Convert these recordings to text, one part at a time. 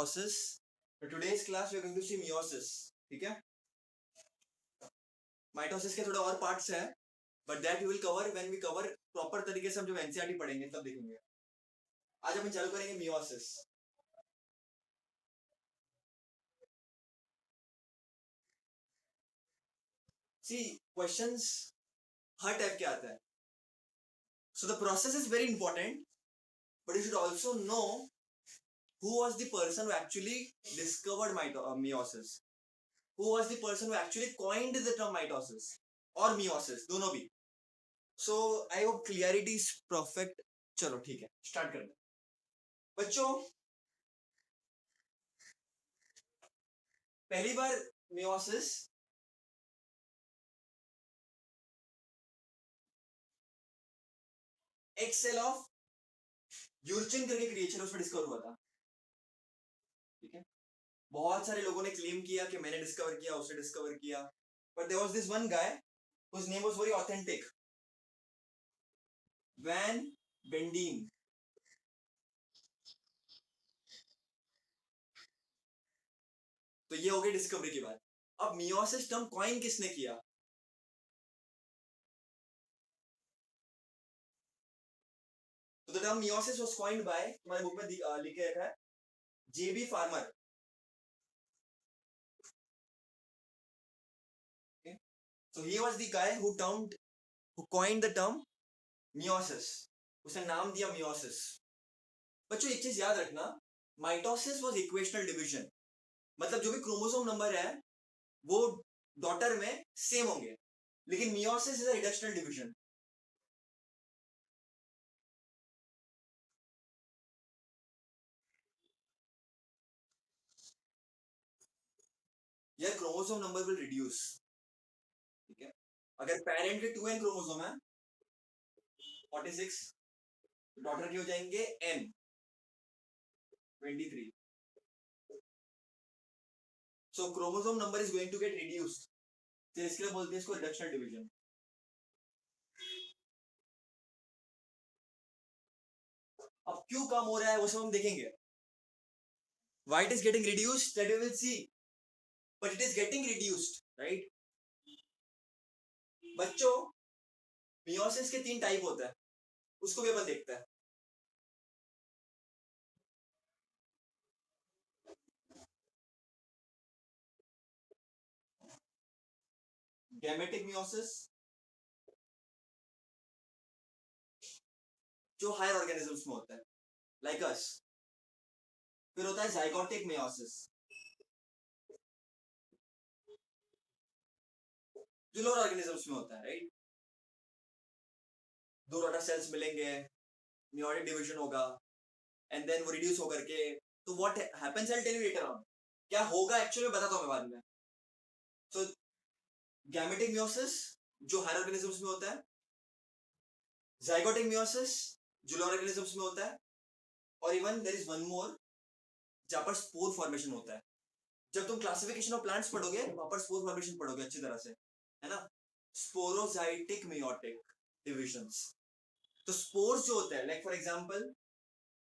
mitosis. So today's class we are going to see meiosis. ठीक है? Mitosis के थोड़े और parts हैं, but that we will cover when we cover proper तरीके से हम जब NCERT पढ़ेंगे तब देखेंगे. आज अपन चालू करेंगे meiosis. See, questions हर टाइप के आता है. So the process is very important, but you should also know who was the person who actually discovered meiosis. Who was the person who actually coined the term mitosis or meiosis, दोनों भी. So I hope clarity is perfect. चलो ठीक है, start करते हैं. बच्चों, पहली बार meiosis एक सेल ऑफ यूर्चिन करके क्रिएचर उसमें डिस्कवर हुआ था. ठीक है, बहुत सारे लोगों ने क्लेम किया कि मैंने डिस्कवर किया, उसने डिस्कवर किया, but there was this one guy whose name was very authentic, Van Beneden. तो ये हो गई डिस्कवरी की बात. अब मियोसिस टर्म कॉइन किसने किया? तो the term meiosis was coined bye, तुम्हारे बुक में लिख के रखा है, जेबी farmer. So he was the guy who coined the term meiosis. उसने नाम दिया meiosis. बच्चों एक चीज याद रखना, माइटोसिस वाज इक्वेशनल डिवीजन. मतलब जो भी क्रोमोसोम नंबर है वो डॉटर में सेम होंगे, लेकिन meiosis is a reductional division. यार क्रोमोसोम नंबर विल रिड्यूस. ठीक है, अगर पेरेंट के 2n क्रोमोसोम है 46, डॉटर के हो जाएंगे n 23. So chromosome number is going to get reduced. तो इसके लिए बोलते हैं इसको रिडक्शनल डिवीजन. अब क्यों कम हो रहा है वो सब हम देखेंगे. Why it is getting reduced, that we will see, but it is getting reduced, right? बच्चों, meiosis के 3 टाइप होता है, उसको भी अपन देखते हैं. गैमेटिक meiosis जो हायर ऑर्गेनिजम्स में होता है, लाइक अस. फिर होता है जाइगोटिक meiosis जो लोअर ऑर्गेनिजम्स में होता है, राइट? दो डॉटर सेल्स मिलेंगे, meiotic डिवीजन होगा, एंड देन वो रिड्यूस होकर के, तो what happens I will tell you later on. क्या होगा एक्चुअली बताता हूं मैं बाद में. सो गैमेटिक meiosis जो हायर ऑर्गेनिजम्स में होता है, जाइगोटिक meiosis जो लोअर ऑर्गेनिजम्स में होता है, और even there is one more जहां पर स्पोर फॉर्मेशन होता है. जब तुम क्लासिफिकेशन ऑफ प्लांट्स पढ़ोगे वहां पर स्पोर फॉर्मेशन पढ़ोगे अच्छी तरह से, है ना. Sporozoitic meiotic divisions. तो स्पोर्स जो होता है, लाइक फॉर एग्जांपल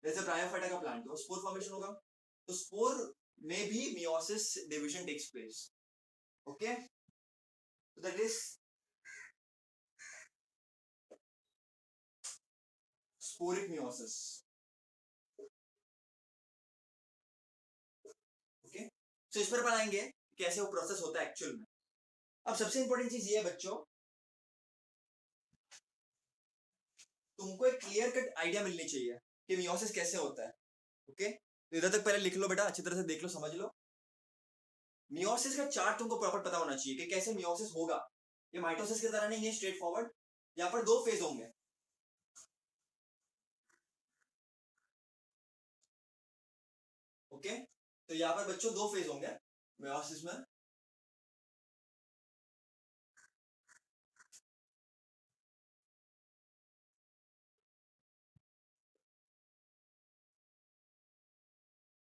जैसे ब्रायोफाइटा का प्लांट, तो स्पोर फॉर्मेशन होगा, तो स्पोर में भी meiosis division takes place. Okay, so that is sporic meiosis. ओके, सो इस पर बनाएंगे कैसे वो प्रोसेस होता है एक्चुअल में. अब सबसे इंपॉर्टेंट चीज ये है बच्चों, तुमको एक क्लियर कट आइडिया मिलनी चाहिए कि meiosis कैसे होता है. ओके, तो इधर तक पहले लिख लो बेटा, अच्छी तरह से देख लो, समझ लो. meiosis का चार्ट तुमको प्रॉपर पता होना चाहिए कि कैसे meiosis होगा. ये माइटोसिस की तरह नहीं है स्ट्रेट फॉरवर्ड, यहाँ पर 2 फेज होंगे. ओके, तो यहाँ पर बच्चों 2 फेज होंगे meiosis में.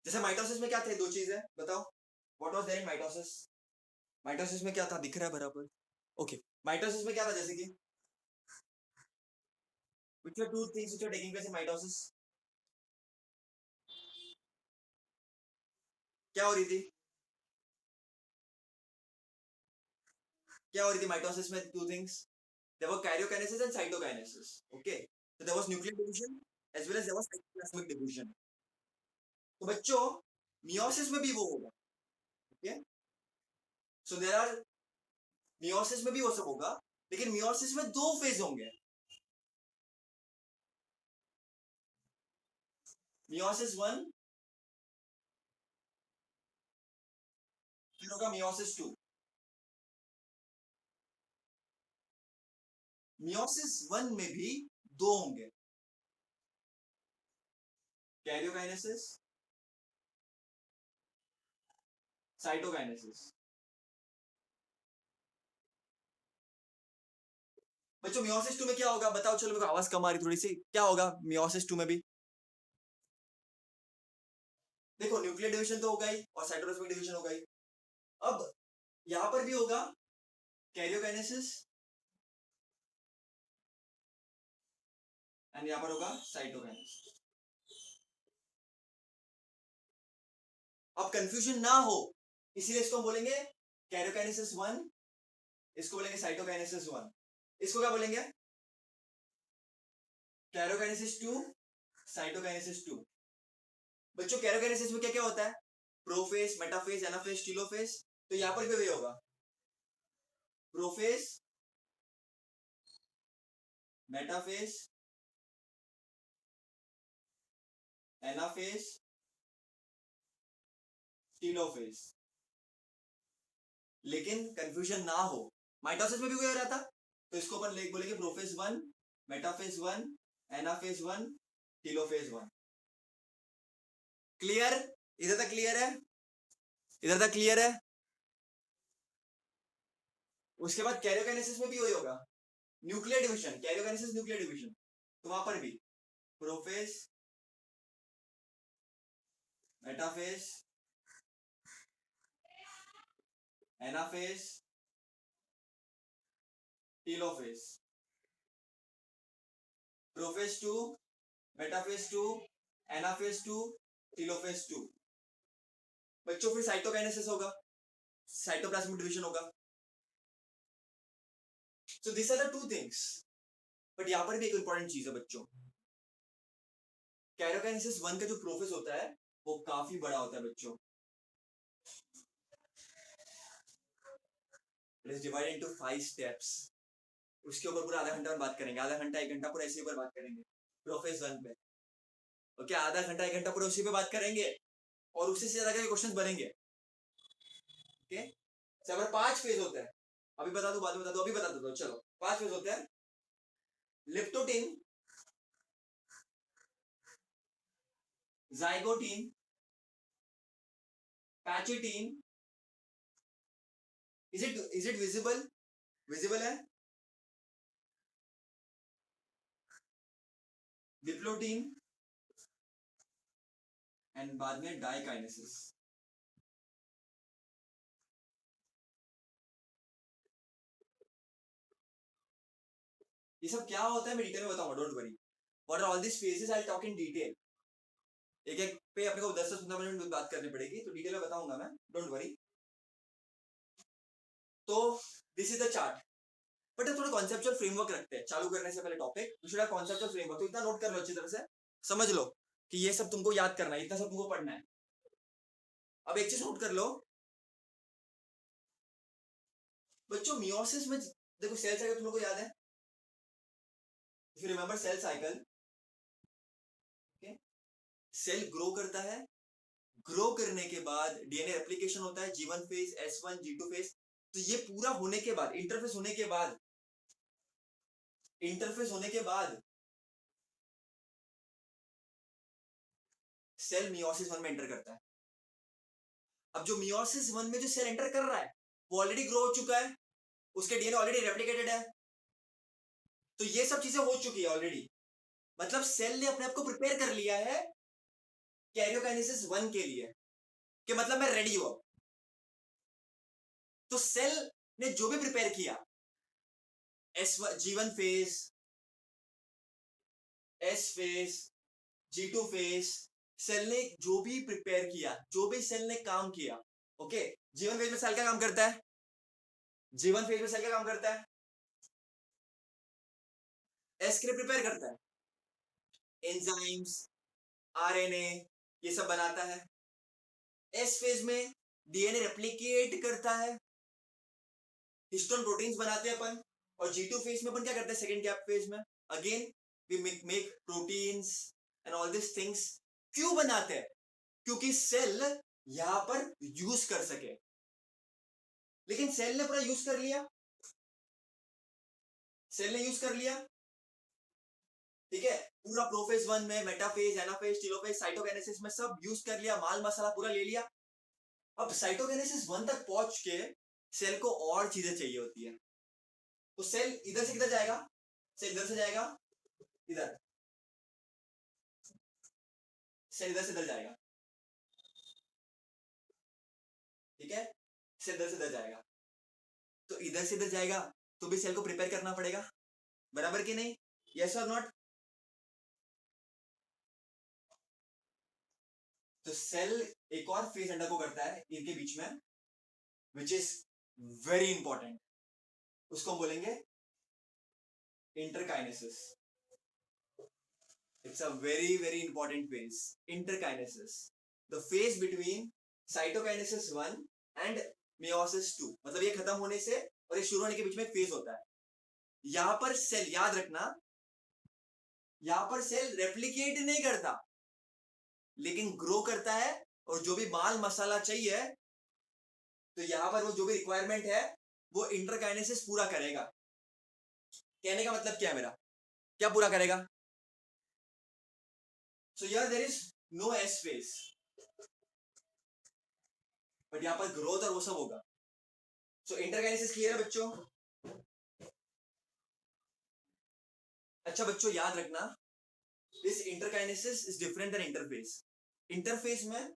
जैसे माइटोसिस में क्या थे, 2 चीजें बताओ. What was there in mitosis? Mitosis में क्या था, दिख रहा है बराबर? ओके, माइटोसिस में क्या था, जैसे कि which are 2 things which are taking place in mitosis? क्या हो रही थी? क्या हो रही थी माइटोसिस में? Two things, there were karyokinesis and cytokinesis. Okay, so there was nuclear division as well as there was cytoplasmic division. तो बच्चों मियोसिस में भी वो होगा. Okay, so there are, meiosis में भी वो सब होगा, लेकिन मियोसिस में दो फेज होंगे. मियोसिस 1, फिर होगा मियोसिस 2. मियोसिस 1 में भी दो होंगे, कैरियोकाइनेसिस, साइटोकाइनेसिस. बच्चों मियोसिस 2 में क्या होगा बताओ? चलो, मेरे को आवाज कम आ रही थोड़ी सी. क्या होगा मियोसिस 2 में भी? देखो न्यूक्लियर डिवीजन तो होगा ही और साइटोप्लाज्मिक डिवीजन होगा ही. अब यहां पर भी होगा कैरियोकाइनेसिस एंड यहां पर होगा साइटोकाइनेसिस. अब कंफ्यूजन ना हो इसीलिए इसको हम बोलेंगे कैरियोकाइनेसिस 1, इसको बोलेंगे साइटोकाइनेसिस 1. इसको क्या बोलेंगे? Karyokinesis 2, cytokinesis 2. बच्चों कैरियोकाइनेसिस में क्या क्या होता है? Prophase, metaphase, anaphase, telophase. तो यहां पर भी वही होगा, प्रोफेज, मेटाफेज, एनाफेज, टीलोफेज. लेकिन कंफ्यूजन ना हो, माइटोसिस में भी वही हो रहा था, तो इसको अपन बोलेंगे prophase 1, metaphase 1, anaphase 1, telophase 1. Clear? इधर तक क्लियर है? इधर तक क्लियर है? उसके बाद कैरियोकाइनेसिस में भी वही होगा, nuclear division. Karyokinesis nuclear division, तो वहां पर भी prophase, metaphase, anaphase, telophase. Prophase 2, metaphase 2, anaphase 2, telophase 2. बच्चों फिर साइटोकाइनेसिस होगा, साइटोप्लाज्मिक डिवीजन होगा. So this are the two things. But यहां पर भी एक इंपॉर्टेंट चीज है बच्चों, कैरियोकाइनेसिस 1 का जो प्रोफेज होता है वो काफी बड़ा होता है बच्चों. It is divided into 5 steps. उसके ऊपर पूरा आधा घंटा में बात करेंगे, आधा घंटा 1 घंटा पूरा इसी पर बात करेंगे, प्रोफेज 1 पे. ओके, आधा घंटा 1 घंटा पूरा उसी पे बात करेंगे और उससे ज्यादा के क्वेश्चंस बनेंगे. ओके, अगर 5 फेज होते हैं, अभी बता दो, बाद में बता दो, अभी बता दो. चलो 5 फेज होते हैं. Leptotene, zygotene, pachytene. Is it visible? Visible है. डिप्लोटिन एंड बाद में डाइकाइनेसिस. ये सब क्या होता है मैं डिटेल में बताऊंगा, don't worry. What are all this phases, I talk in detail. एक एक पे अपने को 10 से 15 मिनट बात करनी पड़ेगी, तो डिटेल में बताऊंगा मैं, डोंट वरी. तो this is the chart. But थोड़ा कॉन्सेप्चुअल फ्रेमवर्क रखते हैं चालू करने से पहले. Topic you should have conceptual framework. तो इतना नोट कर लो अच्छी तरह से, समझ लो कि ये सब तुमको याद करना है, इतना सब तुमको पढ़ना है. अब एक चीज नोट कर लो बच्चों, मियोसिस में देखो सेल साइकिल तुम लोग को याद है. If you remember cell cycle, cell grow करता है, ग्रो करने के बाद डीएनए रेप्लिकेशन होता है, G1 phase, S1, G2 phase. तो ये पूरा होने के बाद, इंटरफेस होने के बाद, इंटरफेस होने के बाद सेल मियोसिस 1 में एंटर करता है. अब जो मियोसिस 1 में जो सेल एंटर कर रहा है वो ऑलरेडी ग्रो हो चुका है, उसके डीएनए ऑलरेडी रेप्लिकेटेड है, तो ये सब चीजें हो चुकी है ऑलरेडी. मतलब सेल ने अपने आप को प्रिपेयर कर लिया है कैरियोकाइनेसिस 1 के लिए, कि मतलब मैं रेडी हूं. तो सेल ने जो भी प्रिपेयर किया, G1 phase, S phase, G2 phase, cell ने जो भी प्रिपेयर किया, जो भी सेल ने काम किया, ओके, जीवन फेज में सेल क्या काम करता है? जीवन फेज में सेल क्या काम करता है? एस के लिए प्रिपेयर करता है, एंजाइम्स, आरएनए, ये सब बनाता है। एस फेज में डीएनए रेप्लिकेट करता है, हिस्टोन प्रोटीन्स बनाते हैं अपन। और जी टू फेज में अपन क्या करते हैं? सेकेंड गैप फेज में again we make proteins and all this things. क्यों बनाते हैं? क्योंकि सेल यहां पर यूज कर सके। लेकिन सेल ने पूरा यूज कर लिया, सेल ने यूज कर लिया, ठीक है, पूरा प्रोफेज वन में मेटाफेज, एनाफेज, टेलोफेज, साइटोकाइनेसिस में सब यूज कर लिया, माल मसाला पूरा ले लिया। अब साइटोकाइनेसिस वन तक पहुंच के सेल को और चीजें चाहिए होती है, तो सेल इधर से किधर जाएगा? सेल इधर से जाएगा इधर, सेल इधर से इधर जाएगा, ठीक है, सेल इधर से इधर जाएगा। तो इधर से इधर जाएगा तो भी सेल को प्रिपेयर करना पड़ेगा, बराबर कि नहीं? यस और नॉट? तो सेल एक और फेज अंडर को करता है इनके बीच में, विच इज वेरी इंपॉर्टेंट, उसको हम बोलेंगे interkinesis. It's a very very important phase, interkinesis, the phase between cytokinesis 1 and meiosis 2। मतलब ये खत्म होने से और ये शुरू होने के बीच में एक फेज होता है। यहां पर सेल, याद रखना, यहां पर सेल रेप्लिकेट नहीं करता लेकिन ग्रो करता है, और जो भी माल मसाला चाहिए तो यहां पर वो जो भी रिक्वायरमेंट है वो इंटरकाइनेसिस पूरा करेगा। कहने का मतलब क्या है मेरा? क्या पूरा करेगा? So here there is no S phase, but यहां पर ग्रोथ और वो सब होगा। सो इंटरकाइनेसिस क्लियर है बच्चों? अच्छा बच्चों याद रखना, this interkinesis is different than interphase. Interphase में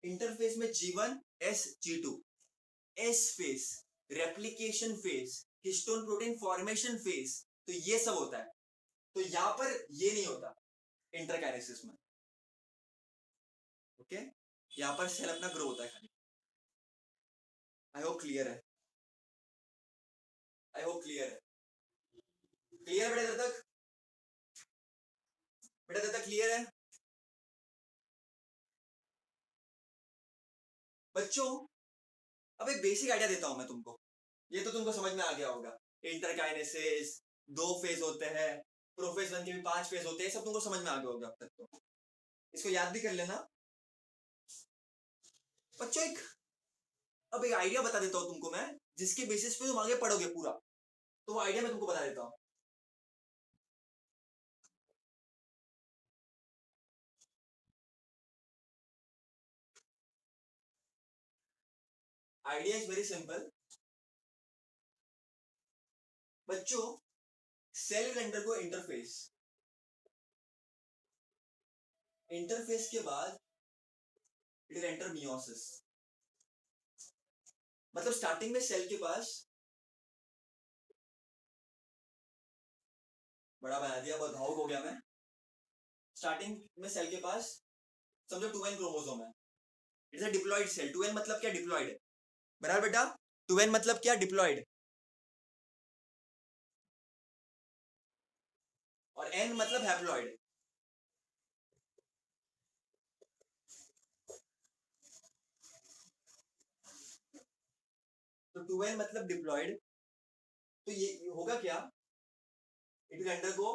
इंटरफेस में G1 S G2, S phase, replication phase, histone protein formation phase, तो ये सब होता है। तो यहां पर ये नहीं होता इंटरकाइनेसिस में, ओके, यहां पर सेल अपना ग्रो होता है खाली। आई होप क्लियर है, आई होप क्लियर है। क्लियर बेटा तब तक? बेटा तब तक क्लियर है बच्चों? अब एक बेसिक आइडिया देता हूं मैं तुमको, ये तो तुमको समझ में आ गया होगा। इंटरकाइनेसिस, दो फेज होते हैं, प्रोफेज वन के भी 5 फेज होते हैं, सब तुमको समझ में आ गया होगा अब तक। तो इसको याद भी कर लेना बच्चों। एक अब एक आइडिया बता देता हूं तुमको मैं, जिसके बेसिस पे तुम आगे पढ़ोगे पूरा, तो वो आइडिया मैं तुमको बता देता हूं। आइडिया इज वेरी सिंपल बच्चों। सेल के अंडर को इंटरफेस, इंटरफेस के बाद इट विल एंटर मियोसिस। मतलब स्टार्टिंग में सेल के पास, बड़ा बना दिया, बहुत भावुक हो गया मैं। स्टार्टिंग में सेल के पास समझो 2n क्रोमोसोम है, it's a diploid cell. 2n मतलब क्या? डिप्लॉइड, बराबर बेटा? 2n मतलब क्या? डिप्लॉइड। और n मतलब हैप्लॉइड। तो 2n मतलब डिप्लॉइड, तो ये होगा क्या? It will undergo,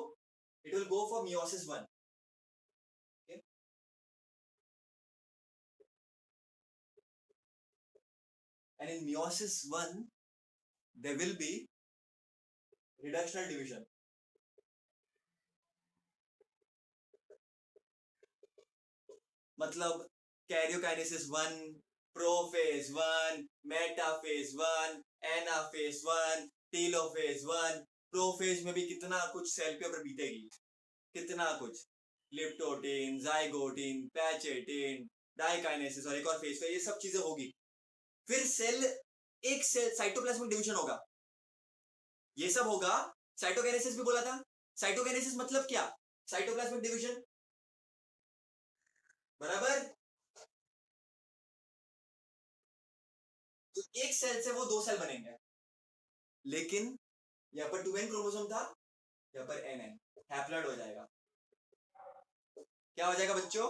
it will go for meiosis 1, okay? And in meiosis 1 there will be reductional division। मतलब karyokinesis 1, prophase 1, metaphase 1, anaphase 1, telophase 1। Prophase में भी कितना कुछ सेल के ऊपर बीतेगी, कितना कुछ, लिप्टोटिन, जाइगोटिन, पैचेटिन, डाइकाइनेसिस और एक और फेज, तो ये सब चीजें होगी। फिर सेल एक सेल साइटोप्लाज्मिक डिवीजन होगा, ये सब होगा। साइटोकाइनेसिस भी बोला था। साइटोकाइनेसिस मतलब क्या? साइटोप्लाज्मिक डिवीजन, बराबर। तो एक सेल से वो दो सेल बनेंगे, लेकिन यहाँ पर 2n क्रोमोसोम था, यहाँ पर nn, हैप्लॉइड हो जाएगा। क्या हो जाएगा बच्चों?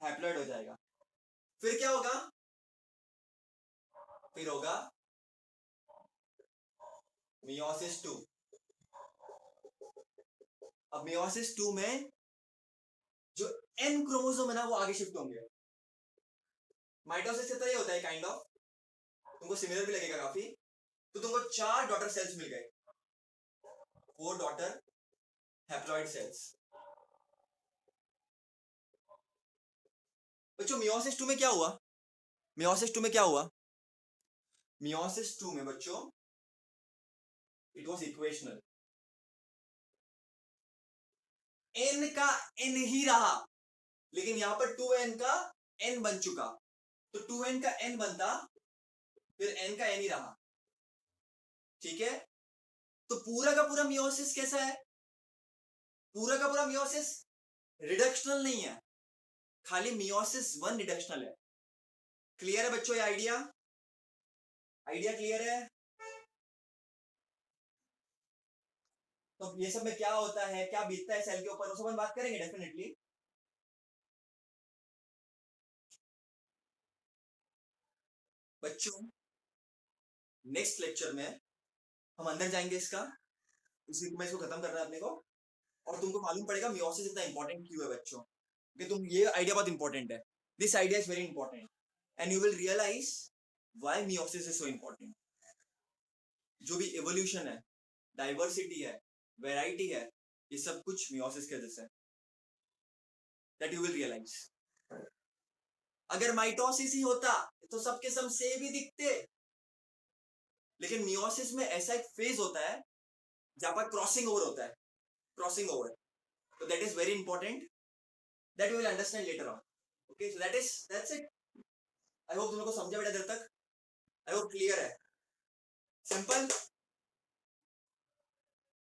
हैप्लॉइड हो जाएगा। फिर क्या होगा? फिर होगा मियोसिस 2। अब मियोसिस 2 में जो n क्रोमोसोम है ना वो आगे शिफ्ट होंगे। माइटोसिस से तो ये होता है काइंड ऑफ, तुमको सिमिलर भी लगेगा काफी। तो तुमको 4 डॉटर सेल्स मिल गए, 4 डॉटर हैप्लॉइड सेल्स। बच्चों मियोसिस 2 में क्या हुआ? मियोसिस 2 में क्या हुआ? मियोसिस 2 में बच्चों इट वाज इक्वेशनल, n का n ही रहा, लेकिन यहां पर 2n का n बन चुका, तो 2n का n बनता, फिर n का n ही रहा। ठीक है, तो पूरा का पूरा मियोसिस कैसा है? पूरा का पूरा मियोसिस रिडक्शनल नहीं है, खाली मियोसिस 1 रिडक्शनल है। क्लियर है बच्चों ये आइडिया? आइडिया क्लियर है? तो ये सब में क्या होता है, क्या बीतता है सेल के ऊपर, उस पर बात करेंगे डेफिनेटली। बच्चों नेक्स्ट लेक्चर में हम अंदर जाएंगे इसका, इसी में इसको खत्म करना है अपने को, और तुमको मालूम पड़ेगा मियोसिस इतना इंपॉर्टेंट क्यों है बच्चों, कि तुम ये आइडिया बहुत इंपॉर्टेंट है, this idea is very important and you will realise why meiosis is so important. जो भी एवोल्यूशन है, डाइवर्सिटी है, वैरायटी है, ये सब कुछ मियोसिस के वजह से, दैट यू विल रियलाइज। अगर माइटोसिस ही होता तो सबके सब सेम ही दिखते, लेकिन मियोसिस में ऐसा एक फेज होता है जहां पर क्रॉसिंग ओवर होता है, crossing over, so that is very important, that you will understand later on. Okay, so that's it. I hope तुम लोग को समझा बेटा देर तक, I hope clear है, सिंपल।